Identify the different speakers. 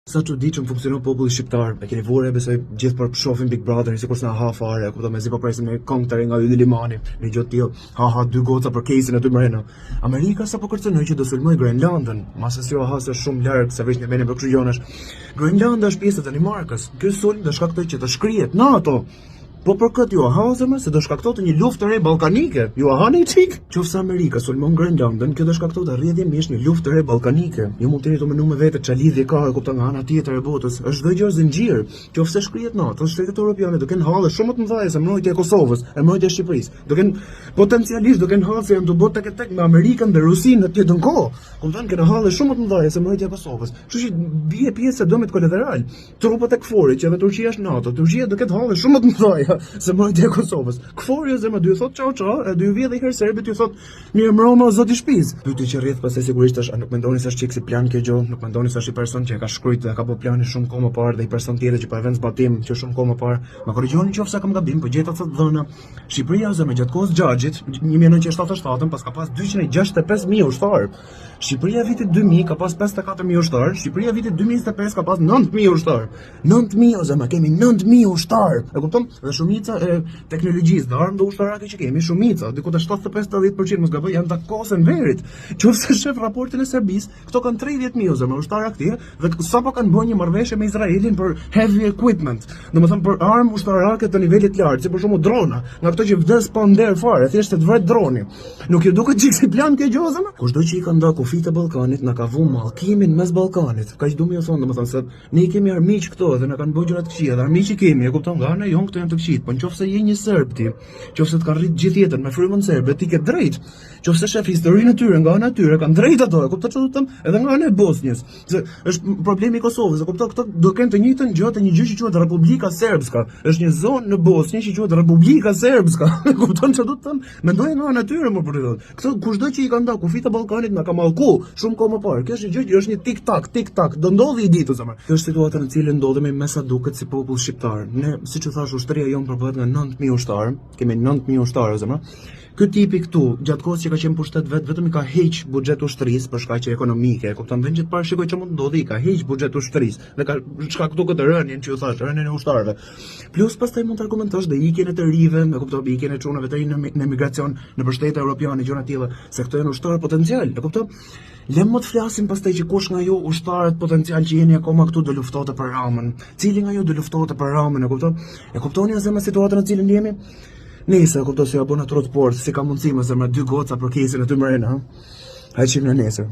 Speaker 1: Sa çuditshëm funksionon populli shqiptar. E keni vure besoj gjithë për shohin Big Brother, sikur s'na ha fare, kupton me zi po presim me këngë të re nga Ylli Limani, në gjë të tillë. Ha dy goca për kesin aty mrena. Amerika sapo kërcënoi që do sulmoj Grenlandën, masë si hasë shumë larg se veç në vendin për kështu gjonash. Grenlanda është pjesë e Danimarkës. Ky sulm do shkaktoj që të shkrihet NATO. Po për këtë ju ahazëm se do shkaktonte një luftë të re ballkanike. Ju ahani çik? Qofse Amerika sulmon Grenlandën, kjo do shkaktonte rrjedhimisht një luftë të re ballkanike. Ju mund të jeni të menuar me vetë ç'a lidhje ka, e kupton nga ana tjetër e botës. Është çdo gjë zinxhir. Qofse shkrihet NATO, shtetet europiane do kenë halle shumë më të mëdha se mbrojtja e Kosovës, e mbrojtja e Shqipërisë. Do kenë potencialisht do kenë halle janë të botë tek me Amerikën dhe Rusinë në të njëjtën kohë. Kupton që në halle shumë më të mëdha se mbrojtja e Kosovës. Kështu që bie pjesë e dëmit kolateral. Trupat e KFOR-it që edhe Turqia është NATO, Turqia do ketë halle shumë më të mëdha se mbrojtja e Kosovës. KFOR-i zemra do ju thot çao çao, e do ju vjedh herë serbit ju thot mirë mbroma zoti shtëpis. Pyetja që rrjedh pastaj sigurisht është, a nuk mendoni se është çik si plan kjo gjë? Nuk mendoni se është i person që e ka shkruajtur dhe ka bërë planin shumë kohë më parë dhe i person tjetër që përvend zbatim që shumë kohë më parë. Ma korrigjoni nëse kam gabim, po gjeta të dhëna. Shqipëria zemra gjatë kohës Xhaxhit 1977 pas ka pas 265.000 ushtarë. Shqipëria vitit 2000 ka pas 54.000 ushtarë, Shqipëria vitit 2025 ka pas 9.000 ushtarë. 9.000 zemra, kemi 9.000 ushtarë. E kupton? Dhe shumica e teknologjisë dhe armë dhe ushtarake që kemi, shumica, diku te 75-80% mos gaboj janë takosën verit. Qofse shef raportin e Serbisë, këto kanë 30.000 zemra ushtarë aktive dhe sapo kanë bërë një marrëveshje me Izraelin për heavy equipment. Domethënë për armë ushtarake të nivelit lart, si për shembull drona, nga këto që vdes pa nder fare, thjesht të vret droni. Nuk ju duket çik si plan kjo gjë zemra? Kushdo që i ka nda kufit e Ballkanit na ka vënë mallkimin mes Ballkanit. Kaq do më thonë domethënë se ne i kemi armiq këto dhe na kanë bërë gjëra të këqija, dhe armiq i kemi, e kupton, nga ana jon këto janë të këqijt. Po nëse je një serb ti, nëse të ka rrit gjithë jetën me frymën serbe, ti ke drejt. Nëse shef historinë e tyre, nga ana e tyre kanë drejt ato, e kupton çfarë do të them? Edhe nga ana e Bosnjës. Se është problemi i Kosovës, e kupton, këto do kenë të njëjtën gjë, të një gjë që quhet Republika Serbska. Është një zonë në Bosnjë që quhet Republika Serbska. E kupton çfarë do të them? Mendoj nga ana e tyre më për këtë. Këto kushdo që i kanë nda kufit e Ballkanit na ka mallku shumë kohë më parë. Kjo është një gjë që është një tik-tak, do ndodhi i ditë zemër. Kjo është situata në cilën ndodhemi me sa duket si popull shqiptar. Ne, siç u thash, ushtria jon përbohet nga 9.000 ushtarë. Kemi 9.000 ushtarë zemër. Ky tipi këtu, gjatë kohës që ka qenë pushtet vetëm i ka heq buxhet ushtrisë për shkaqe ekonomike. Kupton, vend që të parë shikoj ç'mund ndodhi, i ka heq buxhet ushtrisë dhe ka shkaktuar këtë rënien që ju thash, rënien e ushtarëve. Plus pastaj mund të argumentosh dhe ikjen e të rive, e kupton, ikjen e çunave të rinë në emigracion në shtete europiane, gjëra të tilla, se këto janë ushtarë potencial, e kupton? Le më të flasim pastaj që kush nga ju ushtarët potencial që jeni akoma këtu do luftote për Ramën. Cili nga ju do luftote për Ramën, e kupton? E kuptoni asë me situatën në cilën jemi? Nesër, kupton se ja bëna trot port, si ka mundësi më zemra dy goca për kesin e ty mrena, ha? Hajde qim në nesër.